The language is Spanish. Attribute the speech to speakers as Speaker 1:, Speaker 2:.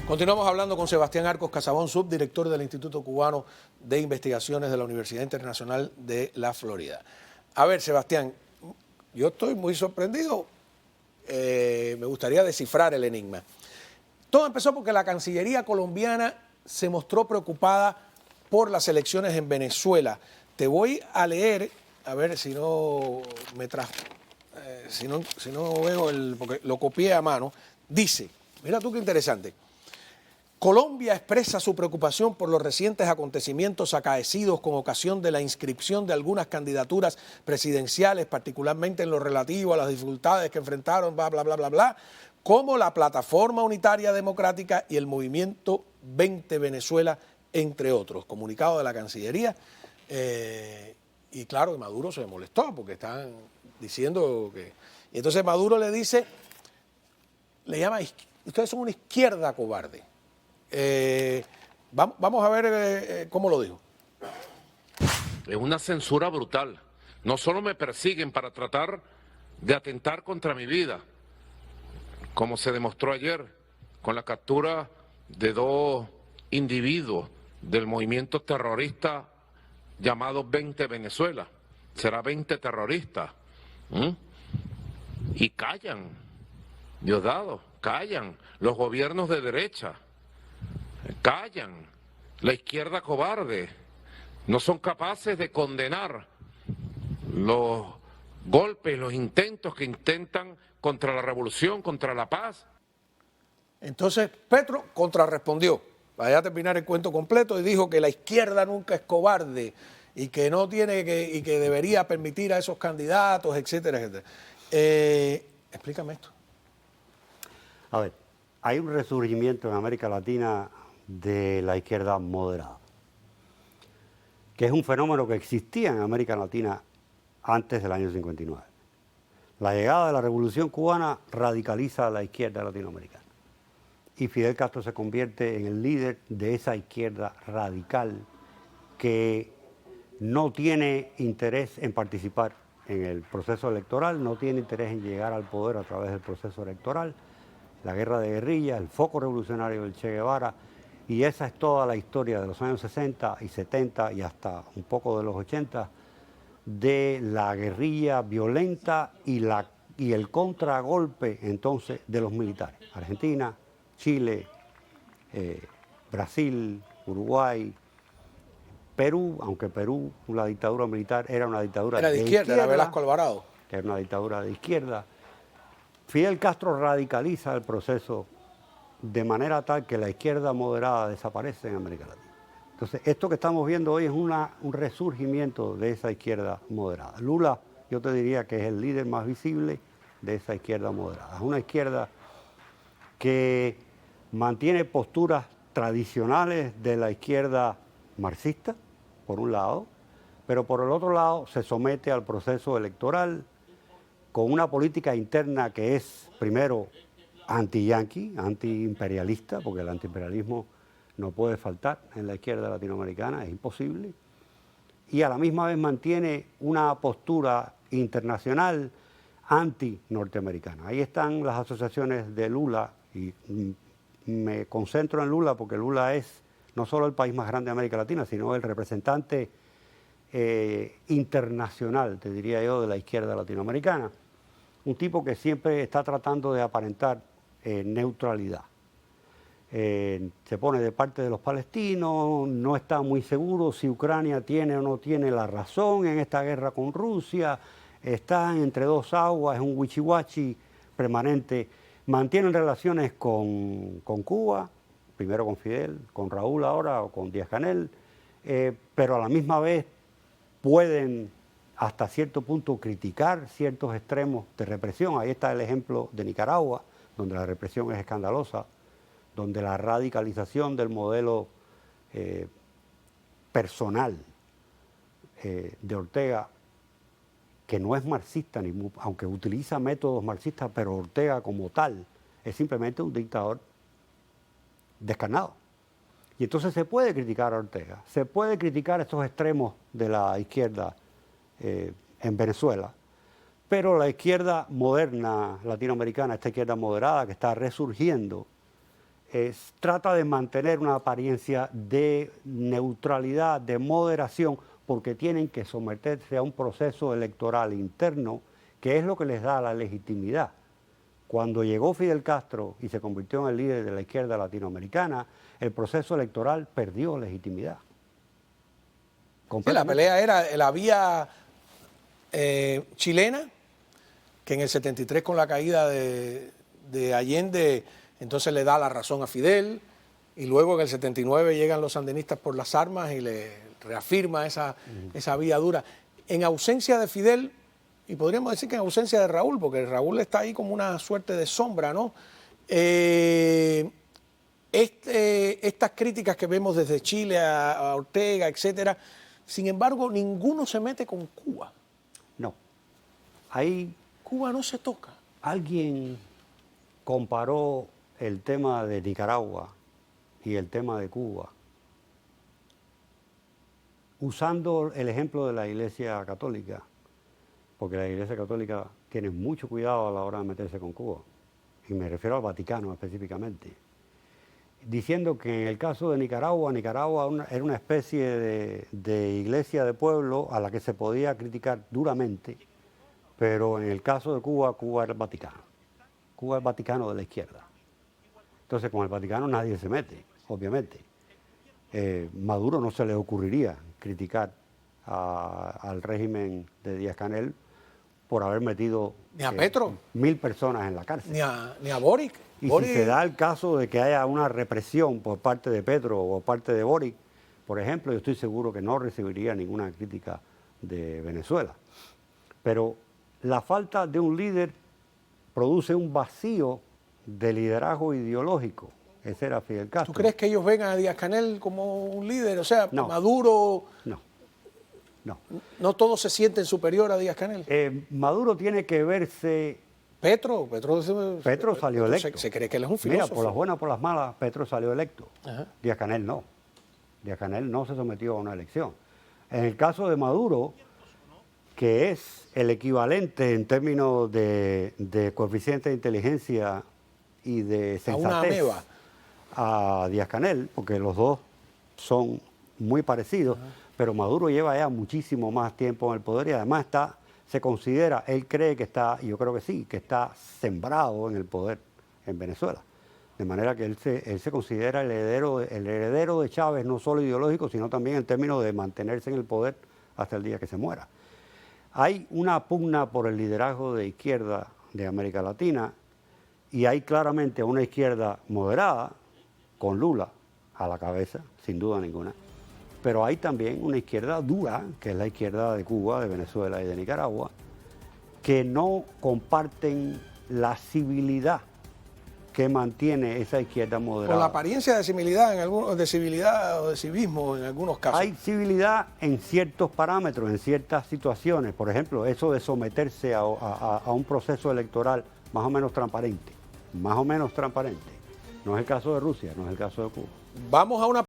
Speaker 1: Continuamos hablando con Sebastián Arcos Casabón, subdirector del Instituto Cubano de Investigaciones de la Universidad Internacional de la Florida. A ver, Sebastián, yo estoy muy sorprendido. Me gustaría descifrar el enigma. Todo empezó porque la Cancillería colombiana se mostró preocupada por las elecciones en Venezuela. Te voy a leer, a ver si no me si no veo porque lo copié a mano. Dice, mira tú qué interesante. Colombia expresa su preocupación por los recientes acontecimientos acaecidos con ocasión de la inscripción de algunas candidaturas presidenciales, particularmente en lo relativo a las dificultades que enfrentaron, bla, bla, bla, bla, bla, como la Plataforma Unitaria Democrática y el Movimiento 20 Venezuela, entre otros. Comunicado de la Cancillería. Y claro, Maduro se molestó porque están diciendo que... Y entonces Maduro le dice, le llama, ustedes son una izquierda cobarde. Vamos a ver cómo lo dijo.
Speaker 2: Es una censura brutal. No solo me persiguen para tratar de atentar contra mi vida, como se demostró ayer con la captura de dos individuos del movimiento terrorista llamado 20 Venezuela. Será 20 terroristas. Y callan, Diosdado, callan los gobiernos de derecha. Callan, la izquierda cobarde, no son capaces de condenar los golpes, los intentos que intentan contra la revolución, contra la paz.
Speaker 1: Entonces Petro contrarrespondió, vaya a terminar el cuento completo, y dijo que la izquierda nunca es cobarde y que no tiene y que debería permitir a esos candidatos, etcétera, etcétera. Explícame esto.
Speaker 3: A ver, hay un resurgimiento en América Latina de la izquierda moderada, que es un fenómeno que existía en América Latina antes del año 59. La llegada de la Revolución Cubana radicaliza a la izquierda latinoamericana y Fidel Castro se convierte en el líder de esa izquierda radical que no tiene interés en participar en el proceso electoral, no tiene interés en llegar al poder a través del proceso electoral, la guerra de guerrilla, el foco revolucionario del Che Guevara. Y esa es toda la historia de los años 60 y 70 y hasta un poco de los 80 de la guerrilla violenta y el contragolpe entonces de los militares. Argentina, Chile, Brasil, Uruguay, Perú, aunque Perú, la dictadura militar era una dictadura
Speaker 1: de izquierda, era Velasco Alvarado.
Speaker 3: Era una dictadura de izquierda. Fidel Castro radicaliza el proceso de manera tal que la izquierda moderada desaparece en América Latina. Entonces, esto que estamos viendo hoy es un resurgimiento de esa izquierda moderada. Lula, yo te diría que es el líder más visible de esa izquierda moderada. Es una izquierda que mantiene posturas tradicionales de la izquierda marxista, por un lado, pero por el otro lado se somete al proceso electoral con una política interna que es, primero, anti-yanqui, anti-imperialista, porque el antiimperialismo no puede faltar en la izquierda latinoamericana, es imposible, y a la misma vez mantiene una postura internacional anti-norteamericana. Ahí están las asociaciones de Lula, y me concentro en Lula porque Lula es no solo el país más grande de América Latina, sino el representante internacional, te diría yo, de la izquierda latinoamericana. Un tipo que siempre está tratando de aparentar neutralidad. Se pone de parte de los palestinos, no está muy seguro si Ucrania tiene o no tiene la razón en esta guerra con Rusia, está entre dos aguas, es un wichiwachi permanente. Mantienen relaciones con Cuba, primero con Fidel, con Raúl ahora o con Díaz-Canel, pero a la misma vez pueden hasta cierto punto criticar ciertos extremos de represión. Ahí está el ejemplo de Nicaragua, donde la represión es escandalosa, donde la radicalización del modelo personal de Ortega, que no es marxista, aunque utiliza métodos marxistas, pero Ortega como tal es simplemente un dictador descarnado. Y entonces se puede criticar a Ortega, se puede criticar estos extremos de la izquierda en Venezuela, pero la izquierda moderna latinoamericana, esta izquierda moderada que está resurgiendo, trata de mantener una apariencia de neutralidad, de moderación, porque tienen que someterse a un proceso electoral interno que es lo que les da la legitimidad. Cuando llegó Fidel Castro y se convirtió en el líder de la izquierda latinoamericana, el proceso electoral perdió legitimidad.
Speaker 1: Sí, la pelea era la vía chilena, que en el 73 con la caída de Allende, entonces le da la razón a Fidel, y luego en el 79 llegan los sandinistas por las armas y le reafirma esa vía dura. En ausencia de Fidel, y podríamos decir que en ausencia de Raúl, porque Raúl está ahí como una suerte de sombra, ¿no? Estas críticas que vemos desde Chile a Ortega, etcétera, sin embargo, ninguno se mete con Cuba.
Speaker 3: No. Ahí
Speaker 1: Cuba no se toca.
Speaker 3: alguien comparó el tema de Nicaragua y el tema de Cuba usando el ejemplo de la Iglesia Católica, porque la Iglesia Católica tiene mucho cuidado a la hora de meterse con Cuba, y me refiero al Vaticano específicamente, diciendo que en el caso de Nicaragua, era una especie de iglesia de pueblo a la que se podía criticar duramente, pero en el caso de Cuba, Cuba era el Vaticano. Cuba es el Vaticano de la izquierda. Entonces, con el Vaticano nadie se mete, obviamente. Maduro no se le ocurriría criticar al régimen de Díaz-Canel por haber metido
Speaker 1: Ni a Petro.
Speaker 3: 1000 personas en la cárcel.
Speaker 1: Ni a Boric.
Speaker 3: Y
Speaker 1: Boric,
Speaker 3: si se da el caso de que haya una represión por parte de Petro o por parte de Boric, por ejemplo, yo estoy seguro que no recibiría ninguna crítica de Venezuela. Pero la falta de un líder produce un vacío de liderazgo ideológico. Ese era Fidel Castro.
Speaker 1: ¿Tú crees que ellos ven a Díaz-Canel como un líder? O sea,
Speaker 3: No.
Speaker 1: Maduro,
Speaker 3: No.
Speaker 1: no todos se sienten superior a Díaz-Canel.
Speaker 3: Maduro tiene que verse...
Speaker 1: Petro
Speaker 3: salió electo.
Speaker 1: Se cree que él es un filósofo.
Speaker 3: Mira, por las buenas, por las malas, Petro salió electo.
Speaker 1: Ajá.
Speaker 3: Díaz-Canel no. Díaz-Canel no se sometió a una elección. En el caso de Maduro, que es el equivalente en términos de coeficiente de inteligencia y de
Speaker 1: A una
Speaker 3: sensatez
Speaker 1: ameba.
Speaker 3: a Díaz-Canel, porque los dos son muy parecidos, pero Maduro lleva ya muchísimo más tiempo en el poder y además se considera, él cree que está, y yo creo que sí, que está sembrado en el poder en Venezuela. De manera que él se considera el heredero de Chávez, no solo ideológico, sino también en términos de mantenerse en el poder hasta el día que se muera. Hay una pugna por el liderazgo de izquierda de América Latina y hay claramente una izquierda moderada, con Lula a la cabeza, sin duda ninguna. Pero hay también una izquierda dura, que es la izquierda de Cuba, de Venezuela y de Nicaragua, que no comparten la civilidad que mantiene esa izquierda moderada.
Speaker 1: Con la apariencia de civilidad, de civilidad o de civismo en algunos casos.
Speaker 3: Hay civilidad en ciertos parámetros, en ciertas situaciones. Por ejemplo, eso de someterse a un proceso electoral más o menos transparente. Más o menos transparente. No es el caso de Rusia, no es el caso de Cuba.
Speaker 1: Vamos a una